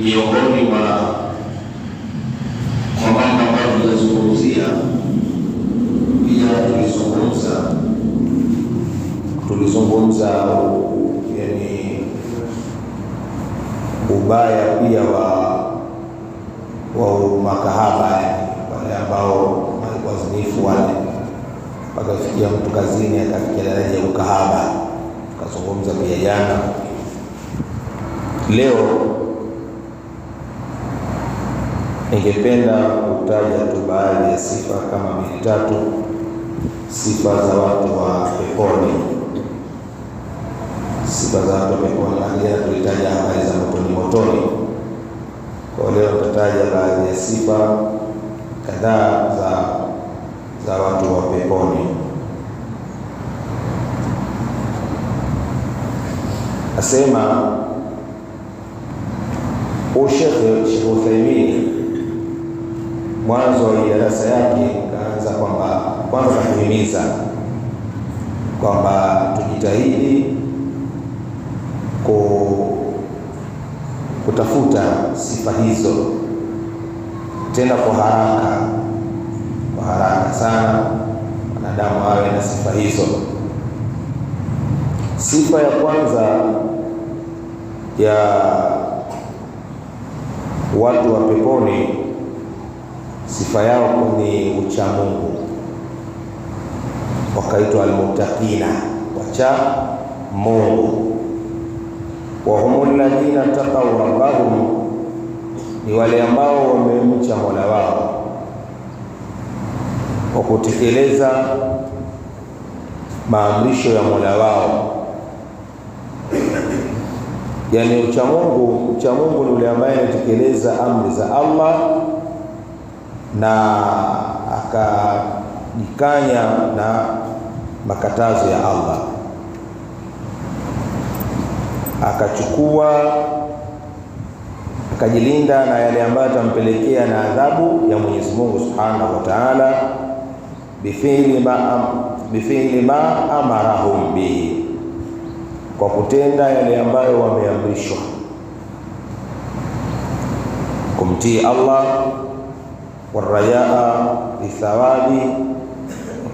miongoni mwa mambo ambayo tunazungumzia pia tulizungumza yani ubaya pia wa makahaba, wale ambao wazinifu wale, mpaka kufikia mtu kazini akafikia daraja ya ukahaba. Tukazungumza pia jana. Leo ningependa kutaja tu baadhi ya sifa kama 2-3, sifa za watu wa peponi. Sifa za watu wa peponi, jana tulitaja habari za motoni. Kwa leo tutataja baadhi ya sifa kadhaa za watu wa peponi. Asema Sheikh Uthaymeen mwanzo wa darasa yake kaanza kwamba kwanza kuhimiza kwamba tujitahidi kutafuta sifa hizo tena kwa haraka sana, wanadamu awe na sifa hizo. Sifa ya kwanza ya watu wa peponi, sifa yao ni ucha Mungu, wakaitwa almuttaqina, wacha Mungu. Wa humul ladina taqaw rabbahum, ni wale ambao wamemcha Mola wao kwa kutekeleza maamrisho ya Mola wao. Yani ucha Mungu ni yule ambaye anatekeleza amri za Allah na akajikanya na makatazo ya Allah, akajilinda na yale ambayo atampelekea na adhabu ya Mwenyezi Mungu Subhanahu wa Ta'ala, bifili ma amarahum bihi, kwa kutenda yale ambayo wameamrishwa, kumtii Allah, warajaa lithawabi,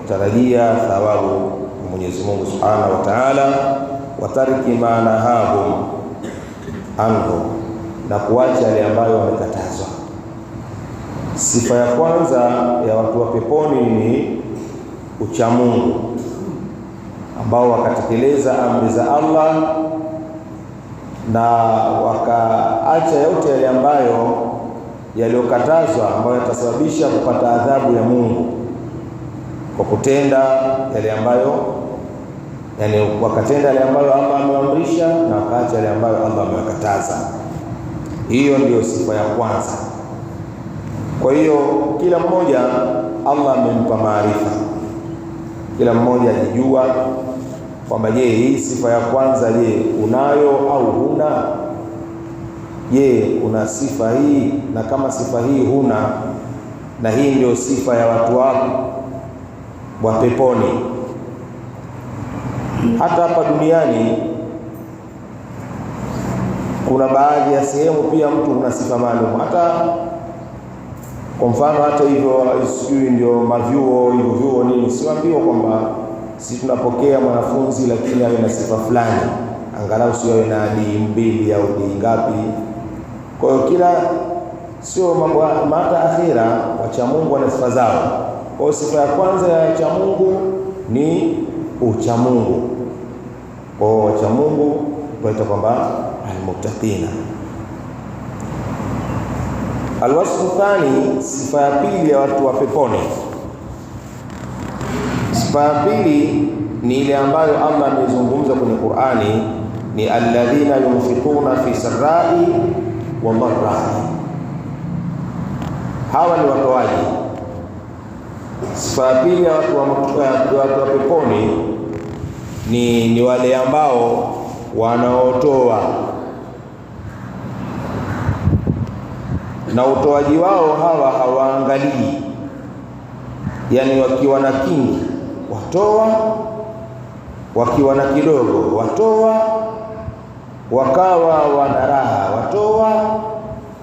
kutarajia thawabu Mwenyezi Mungu Subhanahu wa Ta'ala, wa tarki ma nahahum anhu, na kuacha yale ambayo wamekatazwa. Sifa ya kwanza ya watu wa peponi ni ucha Mungu, ambao wakatekeleza amri za Allah na wakaacha yote yale ambayo yaliyokatazwa, ambayo yatasababisha kupata adhabu ya Mungu, kwa kutenda yale ambayo wakatenda yale ambayo Allah ameamrisha na wakaacha yale ambayo Allah amewakataza. Hiyo ndio sifa ya kwanza. Kwa hiyo kila mmoja Allah amempa maarifa, kila mmoja ajijua kwamba je, hii sifa ya kwanza, je, unayo au huna? Je, una sifa hii? Na kama sifa hii huna, na hii ndio sifa ya watu wako wa peponi. Hata hapa duniani kuna baadhi ya sehemu pia mtu una sifa maalum. Hata kwa mfano, hata hivyo sijui ndio mavyuo hivyo nini, siambiwa kwamba si tunapokea mwanafunzi lakini awe na sifa fulani, angalau sio awe na D2 au D ngapi. Kwa hiyo kila sio mambo hata akhira, wacha Mungu wana sifa zao. Kwa hiyo sifa ya kwanza ya cha Mungu ni ucha Mungu. Kwa hiyo wacha Mungu tunaita kwamba almuttaqina. Alwasfu thani, sifa ya pili ya watu wa peponi. Sifa ya pili ni ile ambayo Allah amezungumza kwenye Qur'ani, ni alladhina yunfiquna fi sarrai wa dharrai. Hawa ni watoaji. Sifa ya pili ya watu wa peponi ni wale ambao wanaotoa, na utoaji wao hawa hawaangalii, yani wakiwa na kingi watoa, wakiwa na kidogo watoa, wakawa wana raha watoa,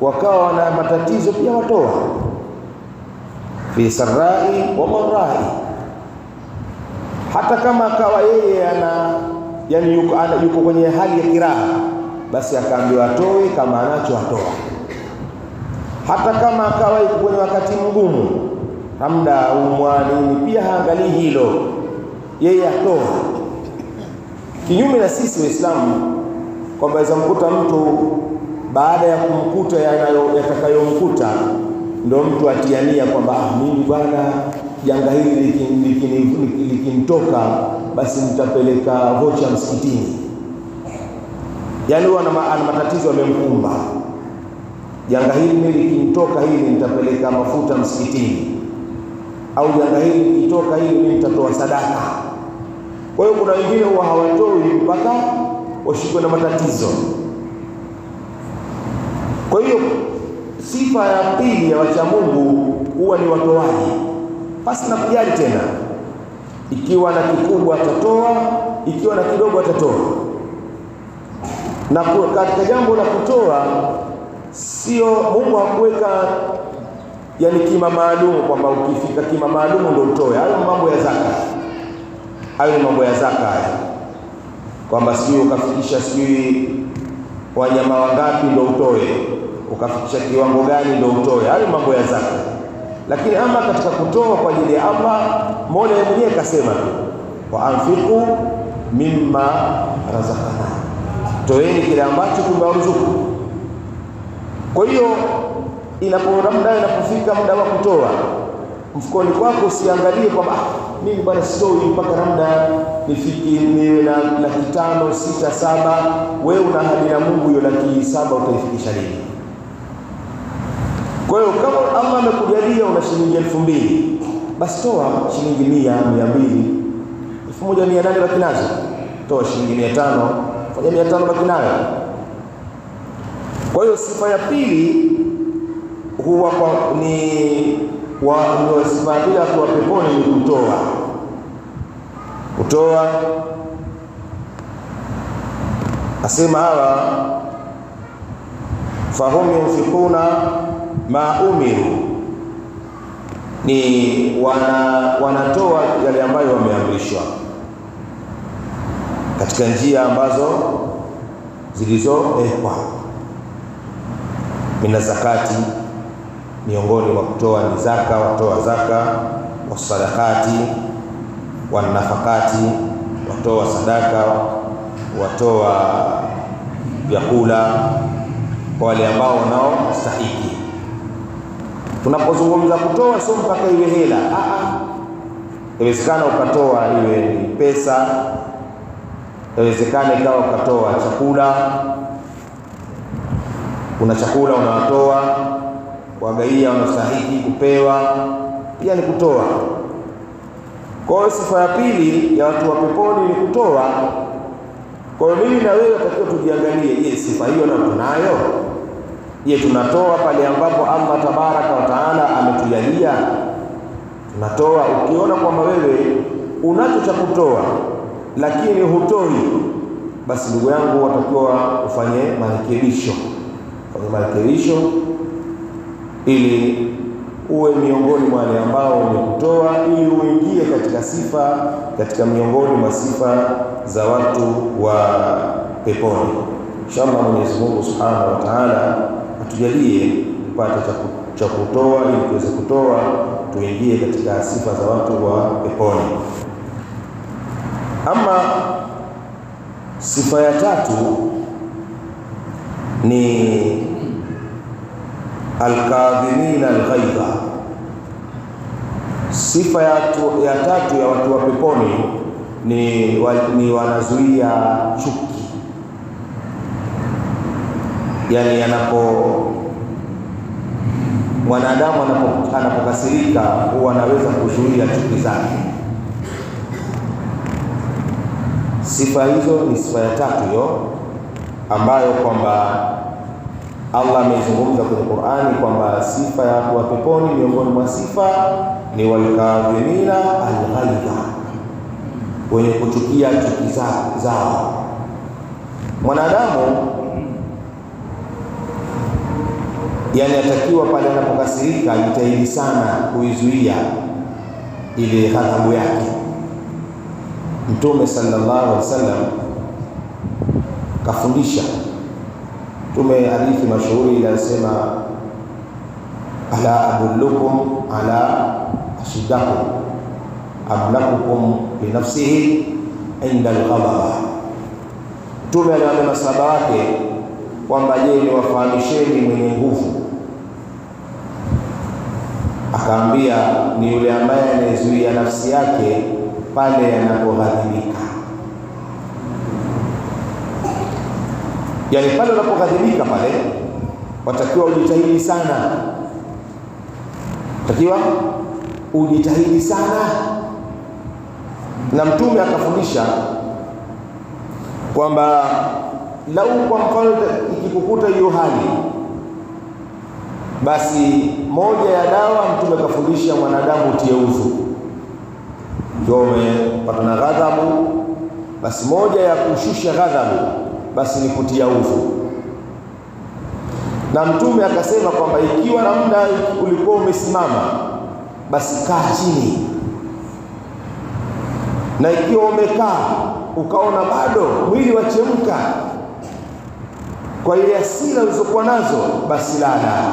wakawa wana matatizo pia watoa, fi sarai wa marai. Hata kama akawa yeye yuko kwenye hali ya kiraha, basi akaambiwa atoe, kama anacho atoa. Hata kama akawa yuko kwenye wakati mgumu, hamda umwani, pia haangalii hilo, yeye atoa. Kinyume na sisi Waislamu, kwamba aweza mkuta mtu baada ya kumkuta yatakayomkuta ndio mtu atiania kwamba mimi bwana, janga hili likimtoka basi nitapeleka vocha msikitini. Yaani ana matatizo yamemkumba, janga hili likimtoka hili nitapeleka mafuta msikitini, au janga hili likitoka hili mimi nitatoa sadaka. Kwa hiyo kuna wengine huwa hawatoi mpaka washikwe na matatizo. Kwa hiyo sifa ya pili ya wacha Mungu huwa ni watoaji, basi na kujali tena, ikiwa na kikubwa atatoa, ikiwa na kidogo atatoa. Na katika jambo la kutoa, sio Mungu hakuweka yani kima maalum kwamba ukifika kima maalum ndio utoe. Hayo mambo ya zaka, hayo ni mambo ya zaka haya, kwamba sio ukafikisha sio wanyama wangapi ndio utoe, ukafikisha kiwango gani ndio utoe. Hayo mambo ya zaka. Lakini ama katika kutoa kwa ajili ya Allah, Mola yeye mwenyewe kasema tu, wa anfiqu mimma razaqana, toeni kile ambacho tumewaruzuku. Kwa hiyo inapofika muda wa kutoa, mfukoni kwako usiangalie kwamba mimi bwana sitoi mpaka labda nifiki niwe na 500, 6, 7. Wewe una ahadi na Mungu, hiyo 700 utaifikisha lini? Kwa hiyo kama Allah amekujalia una shilingi 2000, basi toa shilingi 100, 200, 1800 baki nazo. Toa shilingi 500, fanya 500 baki nayo. Kwa hiyo sifa ya pili huwa ni sifa bila kwa peponi ni kutoa. Kutoa, asema hawa, fahum yunfiquna ma umiru, ni wanatoa yale ambayo wameamrishwa katika njia ambazo zilizowekwa. Mina zakati, miongoni mwa kutoa ni zaka, watoa zaka, wasadakati, wanafakati, watoa sadaka, watoa vyakula kwa wale ambao wanaostahili. Tunapozungumza kutoa, sio mpaka iwe hela. Inawezekana ukatoa iwe ni pesa, inawezekana ikawa ukatoa chakula. Kuna chakula unawatoa wagaia wanastahili kupewa, pia ni kutoa. Kwa hiyo sifa ya pili ya watu wa peponi ni kutoa. Kwa hiyo mimi na wewe tutakiwa tujiangalie, sifa hiyo na tunayo? Je, tunatoa pale ambapo Allah tabaraka wa taala ametujalia? Tunatoa. Ukiona kwamba wewe unacho cha kutoa lakini hutoi, basi ndugu yangu watakiwa ufanye marekebisho. Ili uwe miongoni mwa wale ambao ni kutoa, ili uingie katika sifa, katika miongoni mwa sifa za watu wa peponi. Inshallah Mwenyezi Mungu Subhanahu wa Ta'ala atujalie kupata cha kutoa, ili tuweze kutoa, tuingie katika sifa za watu wa peponi. Ama sifa ya tatu ni al-kadhimina al-ghaidha. Sifa ya tatu ya watu wa peponi ni wanazuia chuki. Yani mwanadamu anapokasirika huwa anaweza kuzuia chuki zake. Sifa hizo ni sifa ya tatu hiyo, ambayo kwamba Allah amezungumza kwenye Qur'ani kwamba sifa ya watu wa peponi, miongoni mwa sifa ni wal-kadhimina al-ghaidha, wenye kuchukia chuki zao. Mwanadamu Yani atakiwa pale anapokasirika jitahidi sana kuizuia ile ghadhabu yake. Mtume sallallahu alaihi wasallam kafundisha. Mtume hadithi mashuhuri inasema, ala adullukum ala ashidakum ablakukum bi nafsihi inda al-ghadab. Mtume aliwaambia masahaba wake kwamba je, niwafahamisheni mwenye nguvu? Akaambia ni yule ambaye anazuia nafsi yake pale anapoghadhibika. Yani pale unapoghadhibika pale watakiwa ujitahidi sana, watakiwa ujitahidi sana. Na Mtume akafundisha kwamba lau kwa mfano ikikukuta hiyo hali, basi moja ya dawa Mtume akafundisha mwanadamu utie udhu. Ndio umepata na ghadhabu, basi moja ya kushusha ghadhabu basi ni kutia udhu. Na Mtume akasema kwamba ikiwa na muda ulikuwa umesimama, basi kaa chini, na ikiwa umekaa ukaona bado mwili wachemka kwa ile hasira ulizokuwa nazo, basi lala.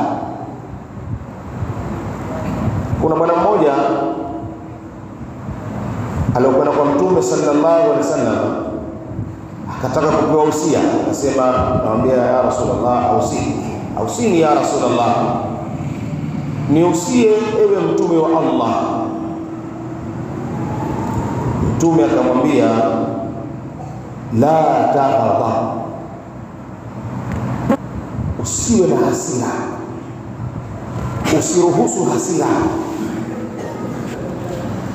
Kuna bwana mmoja aliyokwenda kwa Mtume sallallahu alaihi wasallam, akataka kupewa usia. Akasema, namwambia ya Rasulullah, ausini ya Rasulullah, niusie ewe Mtume wa Allah. Mtume akamwambia, la taghdab, usiwe na hasira, usiruhusu hasira.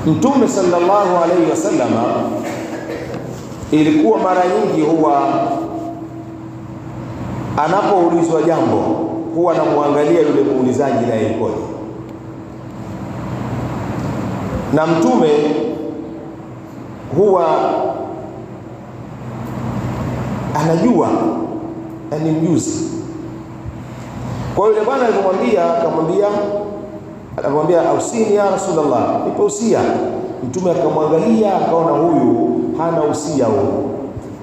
Mtume sallallahu alaihi wasallam ilikuwa mara nyingi huwa anapoulizwa jambo huwa anamwangalia yule muulizaji naye yukoje. Na Mtume huwa anajua, ni mjuzi. Kwa yule bwana akamwambia ausini ya Rasulullah, nipe usia. Mtume akamwangalia akaona huyu hana usia,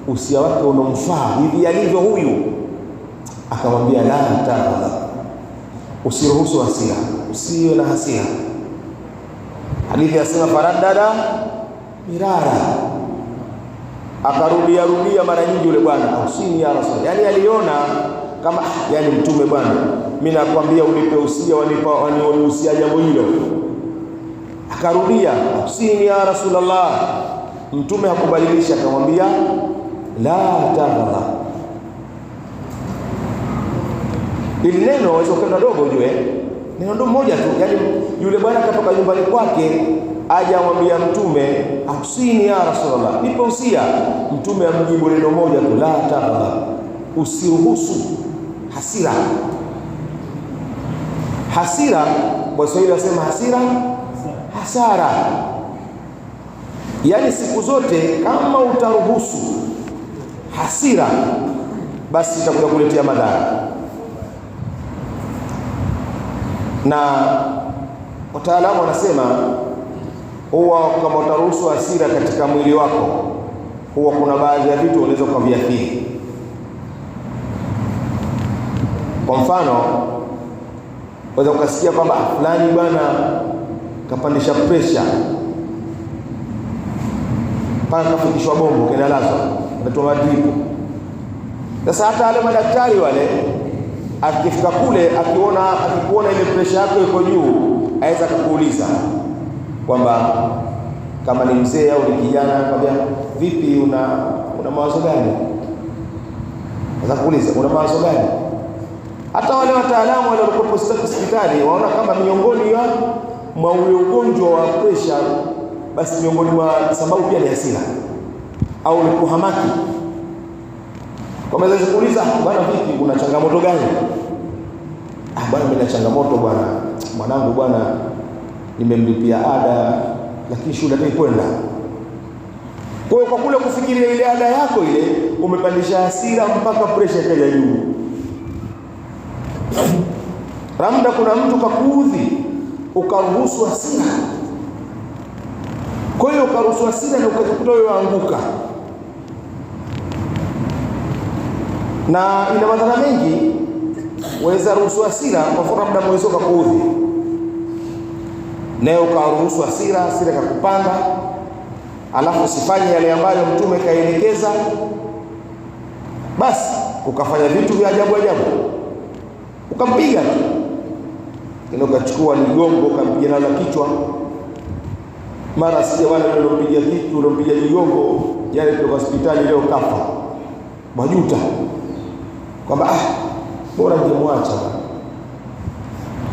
usia wake unomfaa hivi alivyo huyu. Akamwambia la taghdab, usiruhusu hasira, usiwe na hasira. Hadithi yasema faraddada mirara, akarudia mara nyingi yule bwana, ausini ya Rasulullah. Yani aliona kama Mtume bwana, mimi nakwambia unipe usia, waniusia jambo hilo. Akarudia, ausini ya Rasulullah. Mtume hakubadilisha, akamwambia la taghdab. Ili neno waweza kwenda dogo, ujue neno ndo moja tu. Yani yule bwana katoka nyumbani kwake aje amwambia Mtume, ausini ya Rasulullah, nipe usia. Mtume amjibu neno moja tu, la taghdab, usiruhusu hasira. Hasira kwa Kiswahili wasema hasara. Yani siku zote kama utaruhusu hasira, basi itakuja kuletea madhara. Na wataalamu wanasema huwa kama utaruhusu hasira katika mwili wako, huwa kuna baadhi ya vitu unaweza kuviathiri. Kwa mfano, unaweza ukasikia kwamba fulani bwana kapandisha pressure mpaka kafikishwa bombo, kinalazwa, anatoa drip. Sasa hata wale madaktari wale akifika kule akikuona ile pressure yako iko juu, aweza kukuuliza kwamba kama ni mzee au ni kijana, akwambia vipi, una mawazo gani? Aweza kuuliza una mawazo gani? Hata wale wataalamu wale walikuwa hospitali waona kama miongoni mwa ule ugonjwa wa pressure, basi miongoni mwa sababu pia ni hasira au ni kuhamaki. Kwa maana kuuliza bwana, vipi, una changamoto gani? Bwana, mimi na changamoto bwana, mwanangu bwana nimemlipia ada lakini shule hataki kwenda. Kwa hiyo kwa kule kufikiria ile ada yako ile, umepandisha hasira mpaka pressure ikaja juu. Labda kuna mtu kakuudhi, ukaruhusu hasira. Kwa hiyo ukaruhusu hasira na ukajikuta wewe waanguka. Na ina madhara mengi. Waweza ruhusu hasira, kwa mfano labda mwezi kakuudhi, nayo ukaruhusu hasira kakupanda, alafu usifanye yale ambayo Mtume kaelekeza, basi ukafanya vitu vya ajabu, ukampiga tu, ina ukachukua ligongo ukampiga na kichwa. Mara sije wale waliopiga kitu, waliopiga ligongo, yale kwa hospitali leo kafa, majuta kwamba bora ningemwacha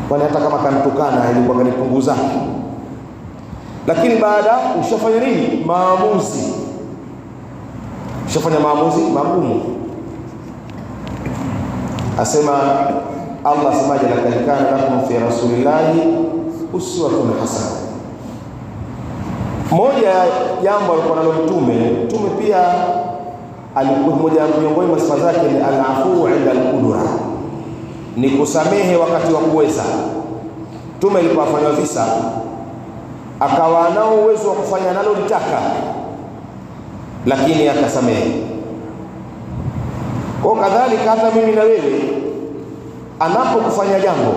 kwani hata kama kanitukana ilikuwa kanipunguza. Lakini baada ushafanya nini? Maamuzi. Ushafanya maamuzi magumu. Asema Allah semaje, laqad kana lakum fi rasulillahi uswatun hasana. Moja ya jambo alikuwa nalo Mtume pia alikuwa moja miongoni mwa sifa zake ni al-afu 'inda al-qudra, ni kusamehe wakati wa kuweza. Mtume alipofanya visa akawa nao uwezo wa kufanya nalo litaka, lakini akasamehe. Kwa kadhalika hata mimi na wewe, anapokufanya jambo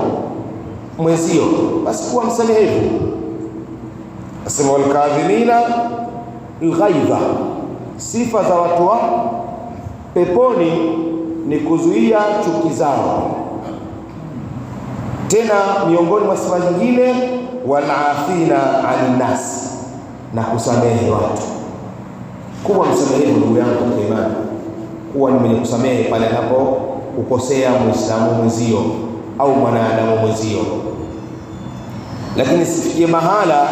mwenzio, basi kuwa msamehevu. Asema wal kadhimina al-ghaidha, sifa za watu wa peponi ni kuzuia chuki zao. Tena miongoni mwa sifa nyingine, walafina anin nas, na kusamehe watu. Kuwa msamehevu ndugu yangu katika imani, kuwa ni mwenye kusamehe pale anapokukosea Muislamu mwenzio au mwanadamu mwenzio. Lakini sifikie mahala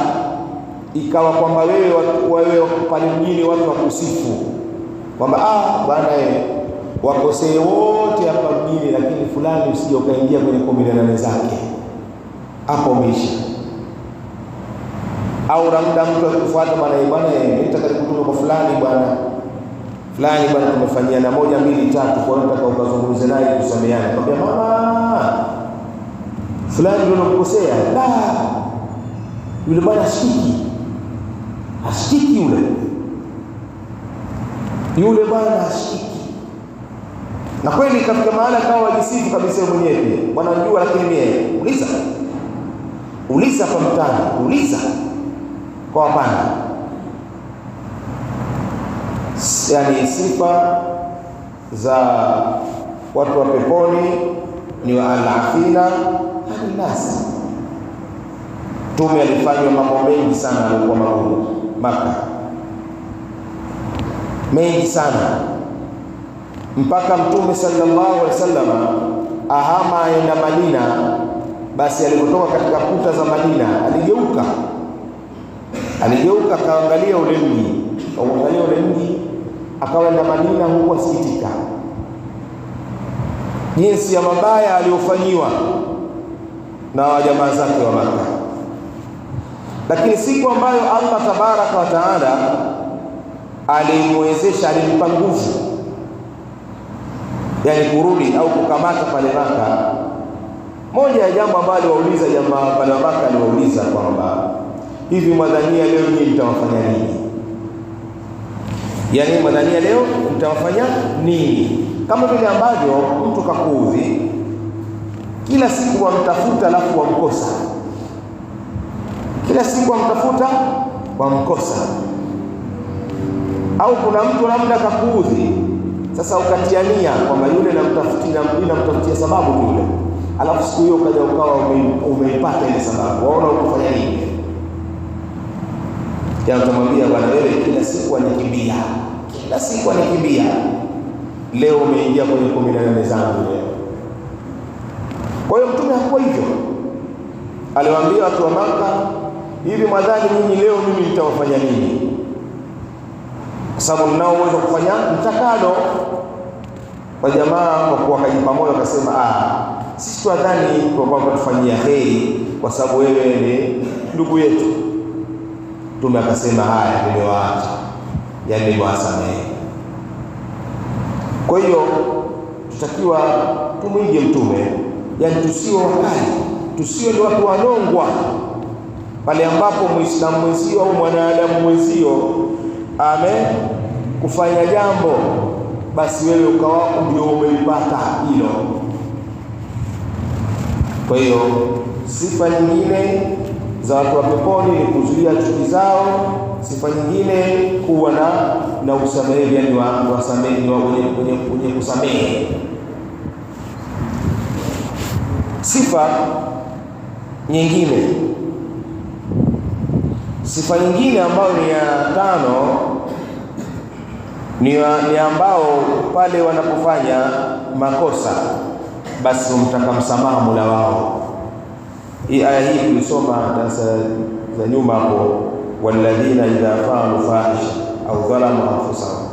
ikawa kwamba wewe pale mjini watu wakusifu kwamba bwana wakosee wote hapa mjini, lakini fulani usije ukaingia kwenye 18 zake, hapo umeisha. Au labda mtu akufuata bwana nitaka nikutume kwa fulani bwana tumefanyia na 1 2 3, kwa hiyo nataka ukazungumze naye kusameheana. Kwambia mama fulani ndio unamkosea, yule bwana ashiki yule bwana ashiki. Na kweli katika maana kama wajisifu kabisa mwenyewe, bwana najua, lakini mimi uliza kwa mtani, uliza kwa hapana. Yani sifa za watu wa peponi ni wa al-afina an-nas. Mtume alifanywa mambo mengi sana alikuwa magumu Maka, mengi sana, mpaka Mtume sallallahu alaihi wasallam ahama aenda Madina. Basi alipotoka katika kuta za Madina aligeuka akaangalia ule mji, akaenda Madina huko asikitika jinsi ya mabaya aliyofanyiwa na jamaa zake wa Maka. Lakini siku ambayo Allah tabaraka wa taala alimwezesha, alimpa nguvu, yani kurudi au kukamata pale Maka, moja ya jambo ambalo aliwauliza jamaa pale wa Maka, aliwauliza kwamba hivi mwadhania leo nyinyi mtawafanya nini? Yani mwadhania leo mtawafanya nini? Kama vile ambavyo mtu kakuudhi kila siku wamtafuta alafu wamkosa, kila siku wamtafuta wamkosa. Au kuna mtu labda kakuudhi, sasa ukatiania kwamba yule namtafutia sababu yule, alafu siku hiyo ukaja ukawa umeipata ile sababu, waona ukufanya nini? Ya utamwambia bwana wewe kila siku anikimbia, leo umeingia kwenye 18 zangu leo. Kwa hiyo Mtume hakuwa hivyo, aliwaambia watu wa Maka, hivi mwadhani nyinyi leo mimi nitawafanya nini? Kwa sababu mnao uwezo kufanya mtakalo. Kwa jamaa wakajipa moyo wakasema, sisi tuadhani kwamba tufanyia heri kwa sababu wewe ni ndugu yetu. Mtume akasema haya, nimewaacha, yani nimewasamehe. Kwa hiyo tutakiwa tumwige Mtume yani tusiwe wakali, tusiwe ni watu wanongwa pale ambapo Muislamu mwenzio au mwanadamu mwenzio kufanya jambo, basi wewe ukawa ndio umelipata hilo. Kwa hiyo sifa nyingine za watu wa peponi ni kuzuia chuki zao. Sifa nyingine kuwa na usamehe, yani wasamehe, wenye kusamehe. Sifa nyingine ambayo ni ya tano ni ambao pale wanapofanya makosa basi humtaka msamaha Mola wao. Hii aya hii tulisoma darasa za nyuma hapo, walladhina idha fa'alu fahisha au dhalamu anfusahum.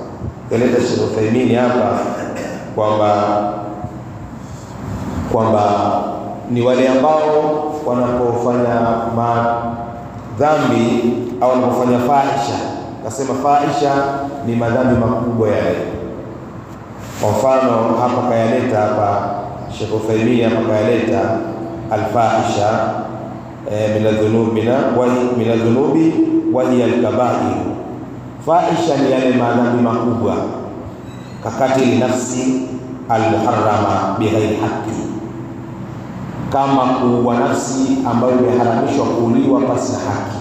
Kaleta Sheikh Uthaymeen hapa kwamba ni wale ambao wanapofanya madhambi au wanapofanya fahisha. Nasema fahisha ni madhambi makubwa yale. Kwa mfano hapa kayaleta hapa Sheikh Uthaymeen hapa kayaleta alfahisha min adh-dhunubi wa hiya al-kaba'ir. Fahisha ni yale madhambi makubwa, kakatili nafsi al-muharrama bighairi haqqi, kama kuua nafsi ambayo imeharamishwa kuuliwa pasi na haki.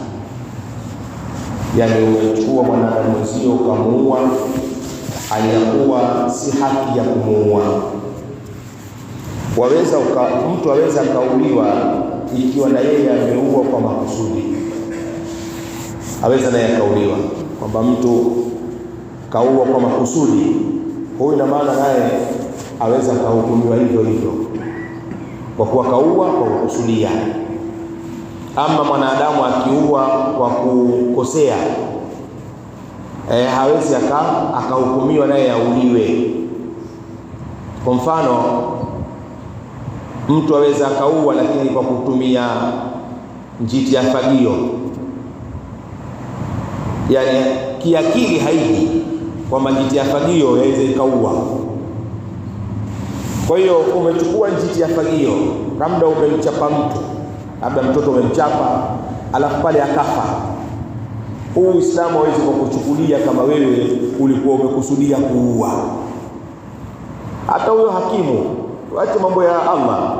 Yani umechukua mwanadamu mwenzio ukamuua, hayakuwa si haki ya kumuua. Mtu aweza akauliwa ikiwa na yeye ameua kwa makusudi, aweza naye akauliwa kwamba mtu kaua kwa makusudi, huyu ina maana naye aweza kuhukumiwa hivyo hivyo kwa kuwa kaua kwa kukusudia. Ama mwanadamu akiua kwa kukosea, hawezi akahukumiwa naye auliwe. Kwa mfano mtu aweza akaua lakini kwa kutumia njiti ya fagio, yani kiakili haiji kwamba njiti ya fagio yaweza ikaua. Kwa hiyo umechukua njiti ya fagio, labda umemchapa mtu, labda mtoto umemchapa, alafu pale akafa. Uislamu hawezi kukuchukulia kama wewe ulikuwa umekusudia kuua. Hata huyo hakimu, acha mambo ya Allah,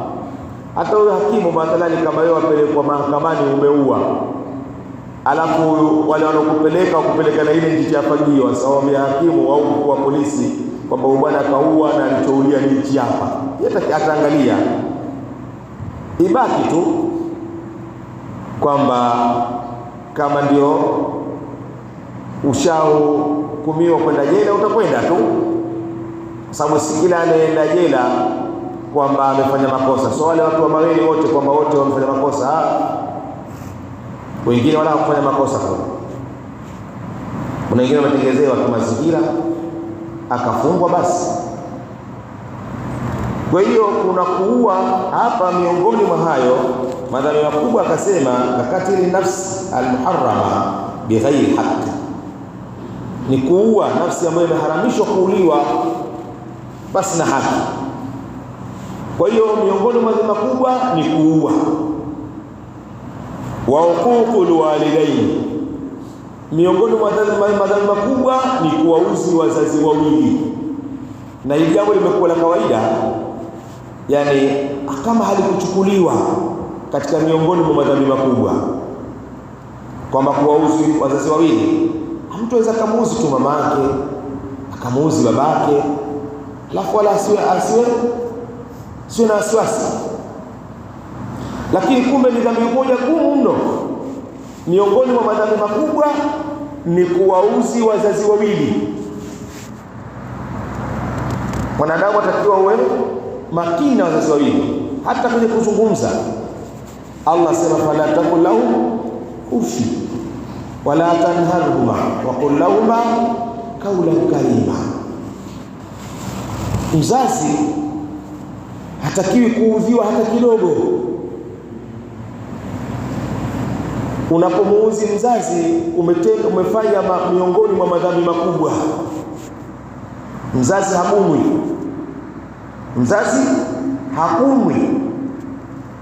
hata huyo hakimu mathalani kama wewe apelekwa mahakamani umeua, alafu wale wanakupeleka na ile njiti ya fagio, sababu ya hakimu au kwa polisi kwamba bwana kaua na alichoulia ni nchi hapa, ataangalia ibaki tu kwamba kama ndio ushahukumiwa kwenda jela utakwenda tu, sababu si kila anaenda jela kwamba amefanya makosa. So wale watu wa mawili wote kwamba wote wamefanya makosa, wengine wala kufanya makosa. Kuna wengine wametengezewa tu mazingira akafungwa basi. Kwa hiyo kuna kuua hapa miongoni mwa hayo madhambi makubwa. Akasema kakatili nafsi almuharrama bighairi haqqi, ni kuua nafsi ambayo imeharamishwa kuuliwa basi na haki. Kwa hiyo miongoni mwa madhambi makubwa ni kuua. Wa uququl walidaini, miongoni mwa madhambi makubwa ni kuwauzi wazazi wawili. Na hili jambo limekuwa la kawaida, yani kama halikuchukuliwa katika miongoni mwa madhambi makubwa kwamba kuwauzi wazazi wawili. Mtu aweza kamuuzi tu mama yake, akamuuzi babake, alafu wala asiwe na wasiwasi. Lakini kumbe ni dhambi moja gumu mno. Miongoni mwa madhambi makubwa ni kuwauzi wazazi wawili. Mwanadamu atakiwa uwe makini na wazazi wawili, hata kwenye kuzungumza. Allah sema fala taqul lahum ufi wala tanharhuma wa qul lahum qawlan karima. Mzazi hatakiwi kuudhiwa hata kidogo. Unapomuuzi mzazi umefanya miongoni mwa madhambi makubwa. Mzazi hakumwi,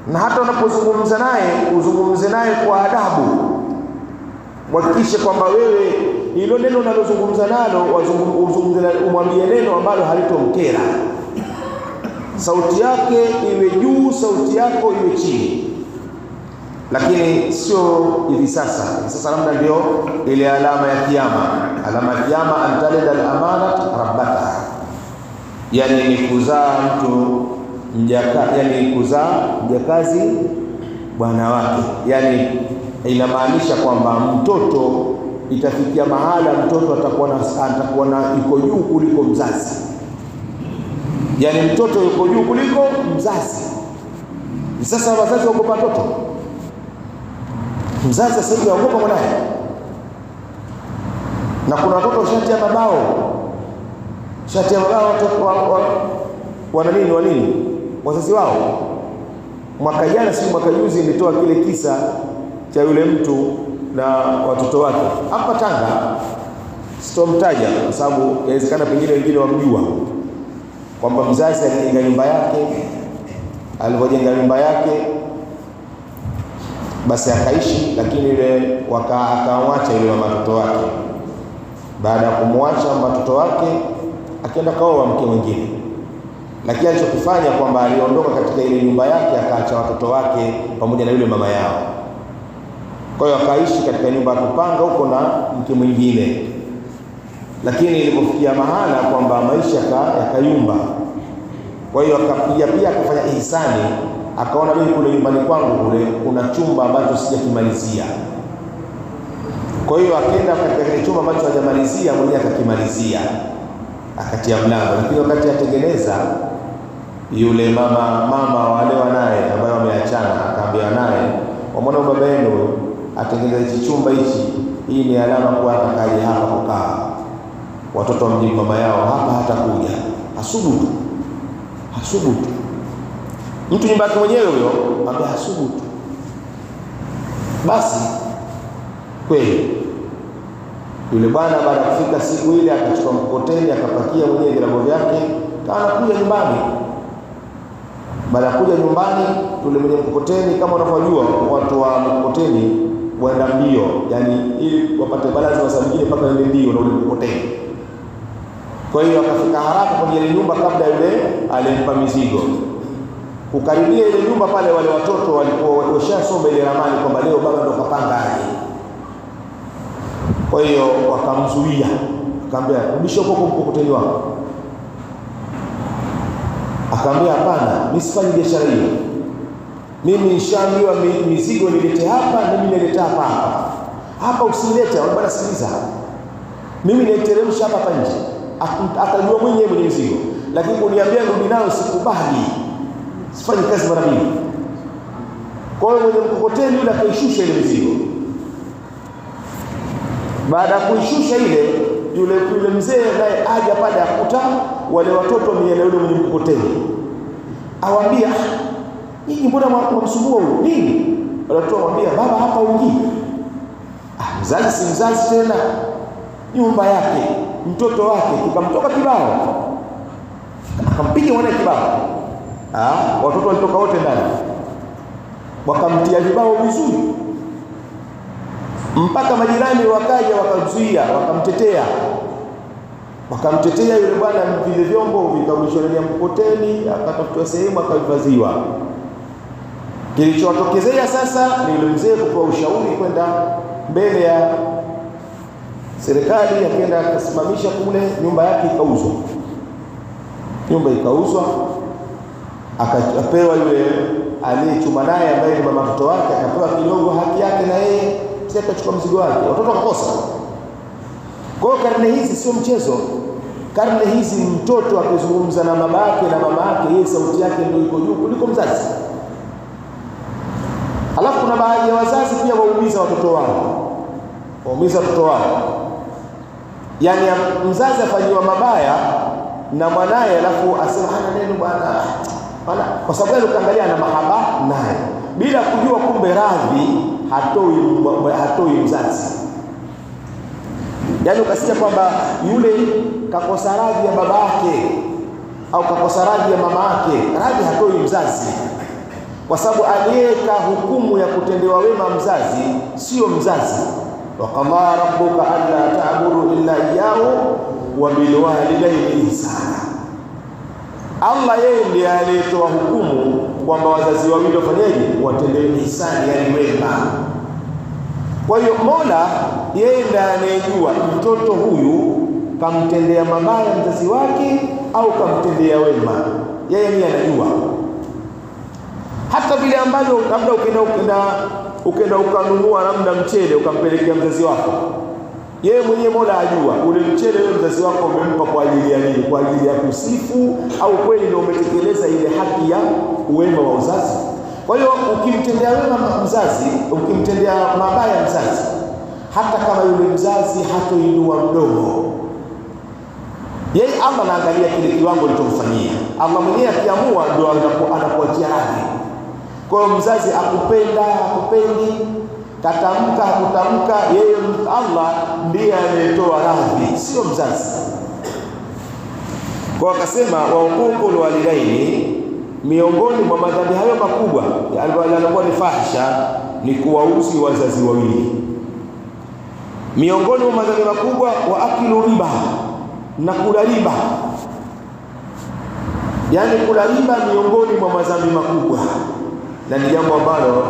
Na hata unapozungumza naye uzungumze naye kwa adabu. Hakikishe kwamba wewe hilo neno unalozungumza nalo umwambie neno ambalo halitomkera. Sauti yake iwe juu, sauti yako iwe chini. Lakini sio hivi sasa. Sasa labda ndio ile alama ya kiyama. Alama ya kiyama antalida al-amanat rabbataha. Yani ni kuzaa mtu mjakazi bwana wake. Yani inamaanisha kwamba mtoto itafikia mahala mtoto atakuwa na yuko juu kuliko mzazi. Yani mtoto yuko juu kuliko mzazi. Sasa wazazi waogopa mtoto. Mzazi sasa hivi waogopa mwanae. Na kuna watoto shati ya mabao watoto wana nini wazazi wao. Mwaka jana si mwaka juzi nilitoa kile kisa cha yule mtu na watoto wake hapa Tanga. Sitomtaja kwa sababu inawezekana pengine wengine wamjua kwamba mzazi alijenga nyumba yake. Alipojenga nyumba yake basi akaishi, lakini ile akamwacha yule mama watoto wake. Baada ya kumwacha watoto wake akaenda kaoa mke mwingine. Lakini alichokifanya kwamba aliondoka katika ile nyumba yake akaacha watoto wake pamoja na yule mama yao. Kwa hiyo akaishi katika nyumba ya kupanga huko na mke mwingine. Lakini ilipofikia mahala kwamba maisha yakayumba, kwa hiyo akapiga pia akafanya ihsani, akaona mimi kule nyumbani kwangu kule kuna chumba ambacho sijakimalizia. Kwa hiyo akaenda katika kile chumba ambacho hajamalizia, mwenyewe akakimalizia, akatia mlango. Lakini wakati atengeneza, yule mama wale wanaye ambao wameachana akaambia naye, "Waona baba yenu atengeneza hichi chumba hichi, hii ni alama kwa atakaje hapa kukaa. Watoto wamjini mama yao hapa hatakuja." Asubutu. Mtu nyumba yake mwenyewe huyo ambaye asubutu. Basi kweli yule bwana baada ya kufika siku ile akachukua mkokoteni akapakia mwenyewe virago vyake kana kuja nyumbani. Baada ya kuja nyumbani yule mwenye mkokoteni, kama unavyojua watu wa mkokoteni waenda mbio, yani ili wapate balance wa nyingine mpaka waende mbio na ule mkokoteni. Kwa hiyo akafika haraka kwenye ile nyumba kabla yule alimpa mizigo. Kukaribia ile nyumba pale, wale watoto walikuwa washasoma ile ramani kwamba leo baba ndo kapanga aje. Kwa hiyo wakamzuia, akamwambia rudisha huko mkokoteni wako. Akamwambia hapana, mimi sifanyi biashara hiyo. Mimi nishaambiwa mizigo nilete hapa, mimi nileta hapa. Hapa usilete, bwana sikiliza. Mimi naiteremsha hapa nje. Atajua mwenyewe mwenye mizigo. Lakini kuniambia rudi nao sikubali. Sifanyi kazi mara mbili. Kwa hiyo mwenye mkokoteni yule akaishusha ile mizigo. Baada ya kuishusha ile, yule mzee naye aja pale akuta wale watoto wameniana yule mwenye mkokoteni. Awaambia, "Nyinyi mbona mnamsumbua huyu? Nini?" Wale watoto waambia, "Baba hapa ungii." Mzazi si mzazi tena. Nyumba yake, mtoto wake tukamtoka kibao. Akampiga mwana kibao. Watoto walitoka wote ndani. Wakamtia vibao vizuri. Mpaka majirani wakaja wakamzuia, wakamtetea yule bwana. Vile vyombo vikarudishwa ndani ya mkokoteni, akatafutwa sehemu akahifadhiwa. Kilichotokezea sasa ni yule mzee kutoa ushauri kwenda mbele ya serikali, akaenda akasimamisha kule, nyumba yake ikauzwa. Nyumba ikauzwa, akapewa yule aliyechuma naye ambaye ni mama watoto wake, akapewa kidogo haki yake na yeye akachukua mzigo wake. Watoto wakakosa. Kwa hiyo karne hizi sio mchezo. Karne hizi mtoto akizungumza na babake na mama yake, yeye sauti yake ndio iko juu kuliko mzazi. Alafu kuna baadhi ya wazazi pia waumiza watoto wao. Yaani mzazi afanyiwa mabaya na mwanae, alafu asema hana neno bwana. Kwa sababu yeye ukiangalia ana mahaba naye, bila kujua kumbe radhi hatoi mzazi. Yaani ukasikia kwamba yule kakosa radhi ya babake au kakosa radhi ya mamake, radhi hatoi mzazi. kwa sababu aliyeka hukumu ya kutendewa wema mzazi sio mzazi. Wa qadha rabbuka alla ta'budu illa iyyahu wa bil walidayni ihsana. Allah yeye ndiye aliyetoa hukumu kwamba wazazi wawili wafanyaje, watendewe ihsani, yani wema. Kwa hiyo Mola yeye ndiye anayejua mtoto huyu kamtendea mabaya mzazi wake au kamtendea wema, yeye ndiye anajua. Hata vile ambavyo labda ukenda ukanunua labda mchele ukampelekea mzazi wako, yeye mwenyewe Mola ajua ule mchele ule mzazi wako umempa kwa ajili ya nini, kwa ajili ya kusifu au kweli ndio umetekeleza ile haki ya uwema wa uzazi. Kwa hiyo ukimtendea wema mzazi, ukimtendea mabaya mzazi, hata kama yule mzazi hatoinua mdomo, yeye Allah anaangalia kile kiwango alichomfanyia. Allah mwenyewe akiamua ndio anakuachia radhi. Kwa hiyo mzazi akupenda akupendi, katamka hakutamka, yeye Allah ndiye anayetoa radhi, sio mzazi. Kwa akasema wa uququl walidaini, miongoni mwa madhambi hayo makubwa yalikuwa ni fahisha, ni kuwausi wazazi wawili. Miongoni mwa madhambi makubwa wa akilu riba, na kula riba. Yani kula riba miongoni mwa madhambi makubwa, na ni jambo ambalo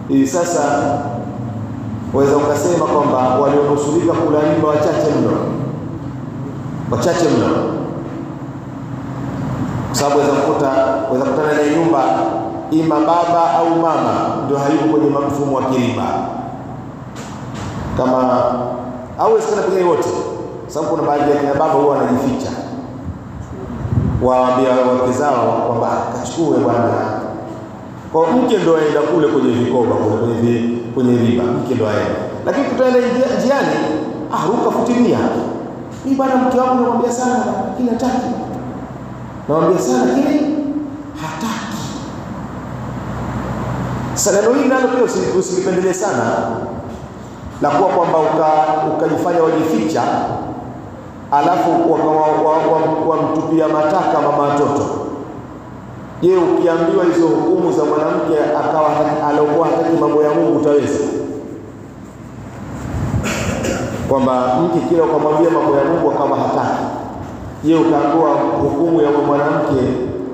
hivi sasa waweza ukasema kwamba walionusurika kula riba wachache mno, kwa sababu waweza kutana na nyumba ima baba au mama ndio hayuko kwenye mfumo wa kiriba, kama au wezekana pengine wote, sababu kuna baadhi ya kina baba huwa wanajificha, waambia wake zao kwamba kachukue bwana. Kwa mke ndo aenda kule kwenye vikoba kwenye riba, mke ndo aenda. Lakini kutaenda njiani, ukafutilia. Mimi bwana mke wangu namwambia sana lakini hataki. Namwambia sana lakini hataki. Sasa neno hili nalo pia usilipendelee sana, la kuwa kwamba ukajifanya wajificha, alafu wamtupia mataka mama watoto. Je, ukiambiwa hizo hukumu za mwanamke akawa alokuwa hataki mambo ya Mungu utaweza? Kwamba mke kila ukamwambia mambo ya Mungu akawa hataki, je, ukaambiwa hukumu ya mwanamke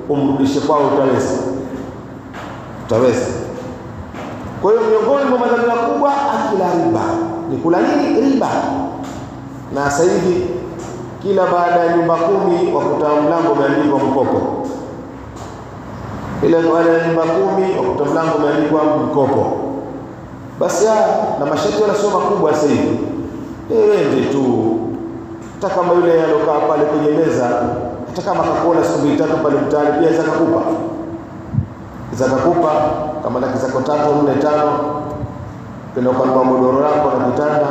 umrudishe kwao utaweza? Utaweza. Kwa hiyo miongoni mwa madhambi makubwa akila riba. Ni kula nini? Riba. Na sasa hivi kila baada ya nyumba 10 wakuta mlango umeandikwa mkopo. Ile baada ya nyumba 10 wakuta mlango umeandikwa mkopo. Basi na masharti wala sio makubwa sasa hivi. Wende tu. Hata kama yule alokaa pale kwenye meza, hata kama akakuona siku 3 pale mtaani pia aweza kukupa. Zakakupa kama laki zako 3, 4, 5, kenda ukanunua godoro lako na kitanda,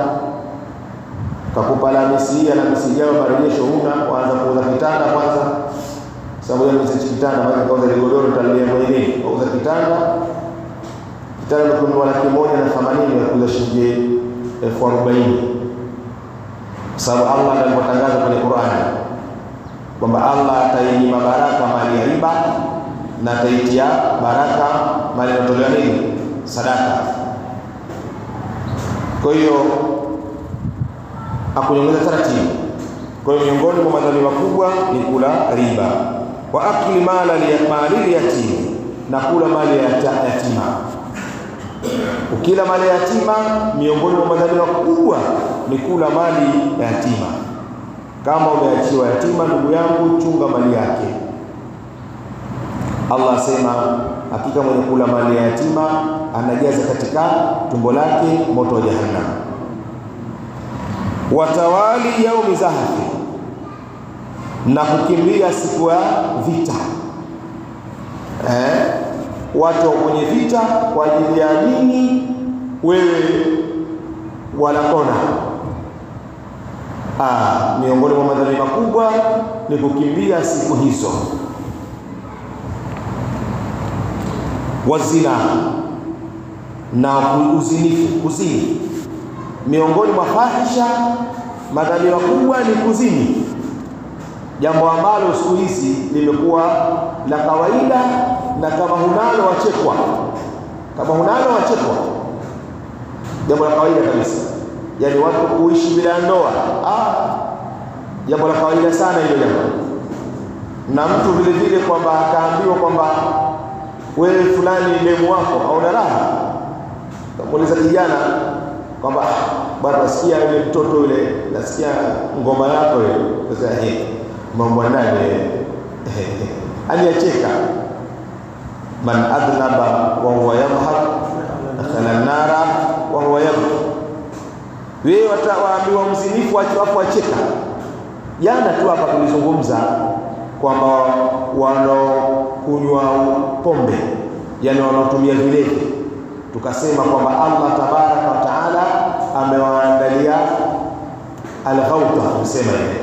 kakupa la misi na misi yao marejesho waanza kuuza kitanda kwanza, sababu ya misi kitanda maana kauza ile godoro utalia kwenye nini? Kauza kitanda kununua laki 180 ya kuuza shilingi 40,000. Sababu Allah alipotangaza kwenye Qur'ani kwamba Allah atainyima baraka mali ya riba na ataitia baraka mali inayotolewa nini? Sadaka. Kwa hiyo akunyongeza taratibu. Kwa hiyo miongoni mwa madhambi makubwa ni kula riba. Wa akli mali yatimi, na kula mali ya yatima. Ukila mali ya yatima, miongoni mwa madhambi makubwa ni kula mali ya yatima. Kama umeachiwa yatima, ndugu yangu, chunga mali yake. Allah asema hakika mwenye kula mali ya yatima anajaza katika tumbo lake moto wa jahannam. Watawali yaumi zahafi, na kukimbia siku ya vita. Watu kwenye vita kwa ajili ya dini, wewe wanakona. Miongoni mwa madhambi makubwa ni kukimbia siku hizo. Wazina, na uzinifu, kuzini. Miongoni mwa fahisha, madhambi makubwa ni kuzini. jambo ambalo siku hizi limekuwa la kawaida, na kama hunalo wachekwa, jambo la kawaida kabisa. Yani watu kuishi bila ndoa, jambo la kawaida sana hilo jambo. Na mtu vile vile kwamba akaambiwa kwamba wewe fulani demu wako au raha, kamuuliza kijana kwamba bwana, nasikia yule mtoto yule, nasikia ngoma yako ile. Sasa mambo nani aliyecheka, man adnaba wa huwa yamhaq dakhala an-nara wa huwa yabki. Wewe watawaambiwa mzinifu afu acheka. Jana tu hapa tulizungumza kwamba wanaokunywa pombe, yani wanaotumia vilevi, tukasema kwamba Allah tabaraka wa taala amewaandalia al-ghauta. Tusema hivi,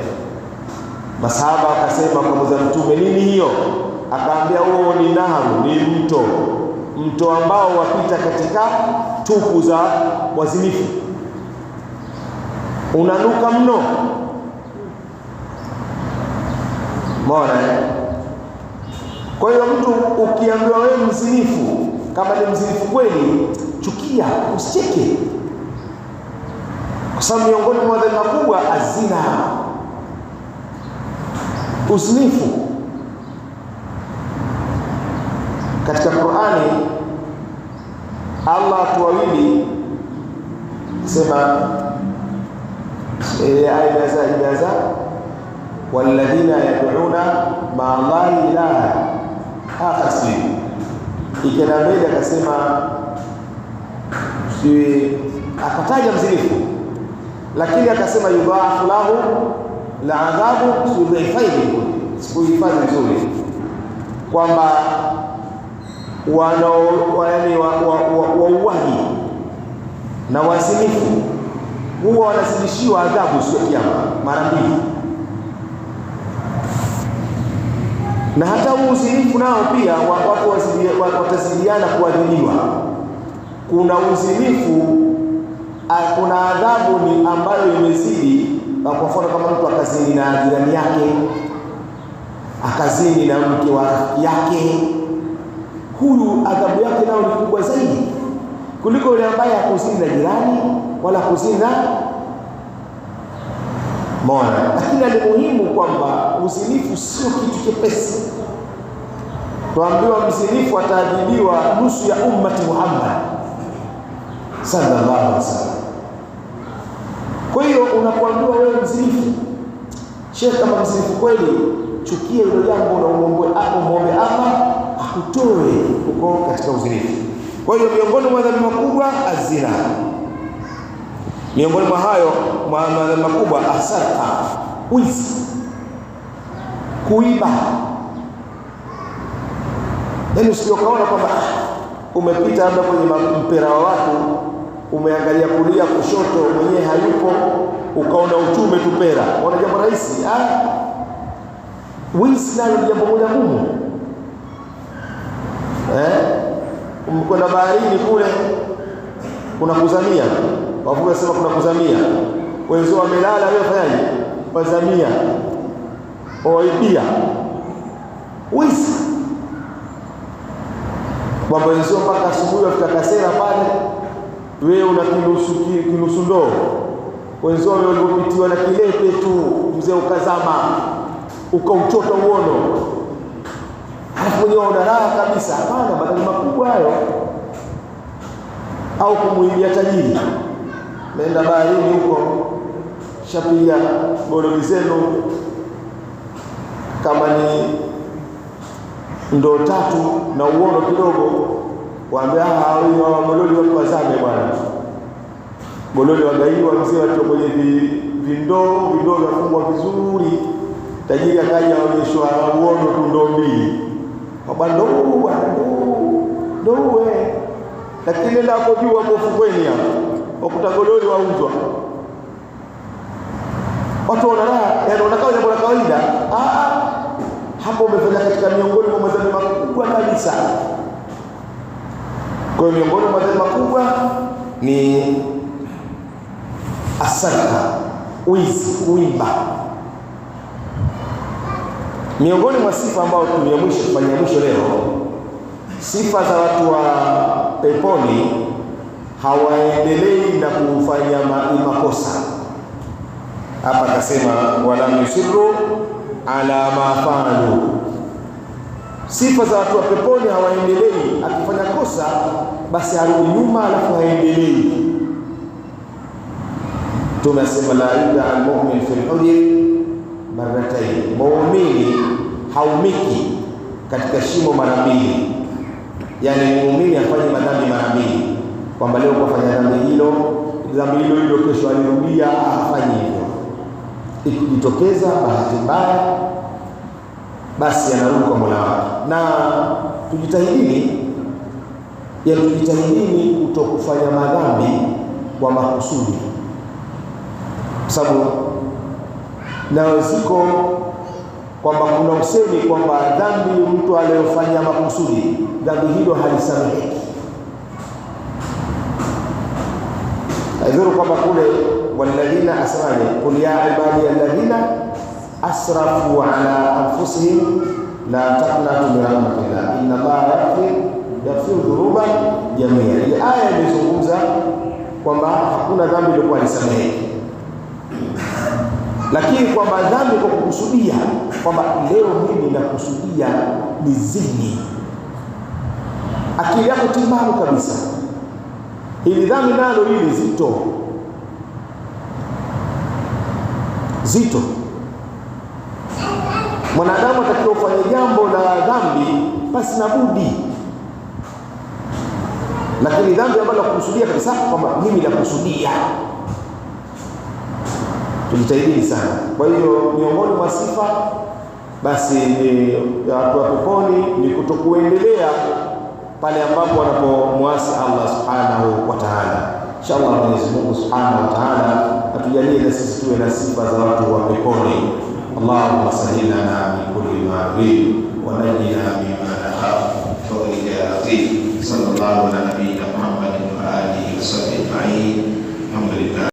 masahaba akasema kwa Mtume, nini hiyo? Akaambia huo ni naharu, ni mto ambao wapita katika tupu za wazinifu, unanuka mno. Mbona kwa hiyo mtu ukiambiwa wewe mzinifu, kama ni mzinifu kweli, chukia, usicheke, kwa sababu miongoni mwa madhambi makubwa azina, uzinifu. Katika Qur'ani Allah tuwawili sema ijaza walladhina yad'una ma'a Allahi ilaha akhar. Ikenda mbele akasema akataja mzinifu, lakini akasema yudha'afu lahu la'adhabu sudhaifaini. Sikuhifadhi vizuri kwamba wauaji na wazinifu huwa wanazidishiwa adhabu siku ya Kiyama mara mbili. Na hata uzinifu nao pia watu watazidiana kuadhibiwa. Kuna uzinifu, kuna adhabu ni ambayo imezidi. Kwa mfano kama mtu akazini na jirani yake, akazini na mke wa rafiki yake, huyu adhabu yake nao ni kubwa zaidi kuliko yule ambaye hakuzini na jirani wala kuzini na mwana. Lakini ni muhimu kwamba uzinifu sio kitu chepesi. Tuambiwa mzinifu ataadhibiwa nusu ya ummati Muhammad sallallahu alaihi wasallam. Kwa hiyo unapoambiwa wewe mzinifu, shekha, kama mzinifu kweli, chukia hilo jambo na muombe Allah akutoe uko katika uzinifu. Kwa hiyo miongoni mwa madhambi makubwa azina, miongoni mwa hayo madhambi makubwa asarqa, wizi, kuiba. Yaani usiokaona kwamba umepita labda kwenye mpira wa watu, umeangalia kulia kushoto, mwenyewe hayupo, ukaona uchume tu pera, unaona jambo rahisi. Wizi nalo ni jambo moja gumu. Umekwenda baharini kule, kuna kuzamia, wavuvi wasema kuna kuzamia, wenzao wamelala, wewe fanyaje? Wazamia, oibia. Wizi kwamba wenzao mpaka asubuhi wafika kasera pale, wewe una kinusu ndoo, wenzao waliopitiwa na kilepe tu, mzee ukazama, ukauchota uono, halafu mwenyewe una raha kabisa. Hapana, madhambi makubwa hayo. Au kumuibia tajiri, nenda baharini huko, shapiga gololi zenu, kama ni ndoo 3 na uono kidogo, waambia hao gololi watu wazame bwana. Gololi wagaiwa, mzee watu kwenye vindoo vifungwa vizuri, tajiri akaja aonyeshwa uono tu ndoo 2. Baba ndoo wewe, lakini nenda hapo juu hapo ufukweni hapo, wakuta gololi wauzwa. Watu wanaona, yaani wanakaa jambo la kawaida. Hapo umefanya katika miongoni mwa madhambi makubwa kabisa. Kwa hiyo miongoni mwa madhambi makubwa ni asarqa, wizi, kuiba. Miongoni mwa sifa ambayo kufanya mwisho leo, sifa za watu wa peponi, hawaendelei na kufanya makosa. Hapa akasema wala yusiru ala ma fa'alu. Sifa za watu wa peponi, hawaendelei, akifanya kosa basi arudi nyuma alafu haendelei. Tunasema la ida al-mu'min fil hujri marratayn, muumini haumiki katika shimo mara mbili. Yani muumini afanye madhambi mara mbili, kwamba leo kufanya dhambi hilo kesho alirudia, afanye hivyo. Ikijitokeza bahati mbaya, basi anarudi kwa Mola wake. Na tujitahidini kutokufanya madhambi kwa makusudi, kwa sababu na ziko kwamba kuna usemi kwamba dhambi mtu aliyofanya makusudi, dhambi hilo halisameheki. Haidhuru kwamba kule walladhina asrafu, qul ya ibadi alladhina asrafu ala anfusihim la taqnatu min rahmatillah inna Allaha yaghfiru dhunuba jamia. Ile aya imezungumza kwamba hakuna dhambi iliyokuwa halisameheki, lakini kwamba dhambi kwa kukusudia, kwamba leo mimi nakusudia nizini, akili yako timamu kabisa, hili dhambi nalo hili zito. Mwanadamu atakiwa kufanya jambo la dhambi basi na budi, lakini dhambi ambayo nakusudia kabisa, kwamba mimi nakusudia, tujitahidi sana. Kwa hiyo miongoni mwa sifa basi ya watu wa peponi ni kutokuendelea pale ambapo wanapomwasi Allah subhanahu wa ta'ala. Inshallah Mwenyezi Mungu subhanahu wa ta'ala atujalie na sisi tuwe na sifa za watu wa peponi. Allahumma sahhil lana min kulli ma nurid wa najina mimma nakhaf fadlika ya latif. Sallallahu ala nabiyyina Muhammadin wa alihi wa sahbihi ajma'in. Alhamdulillah.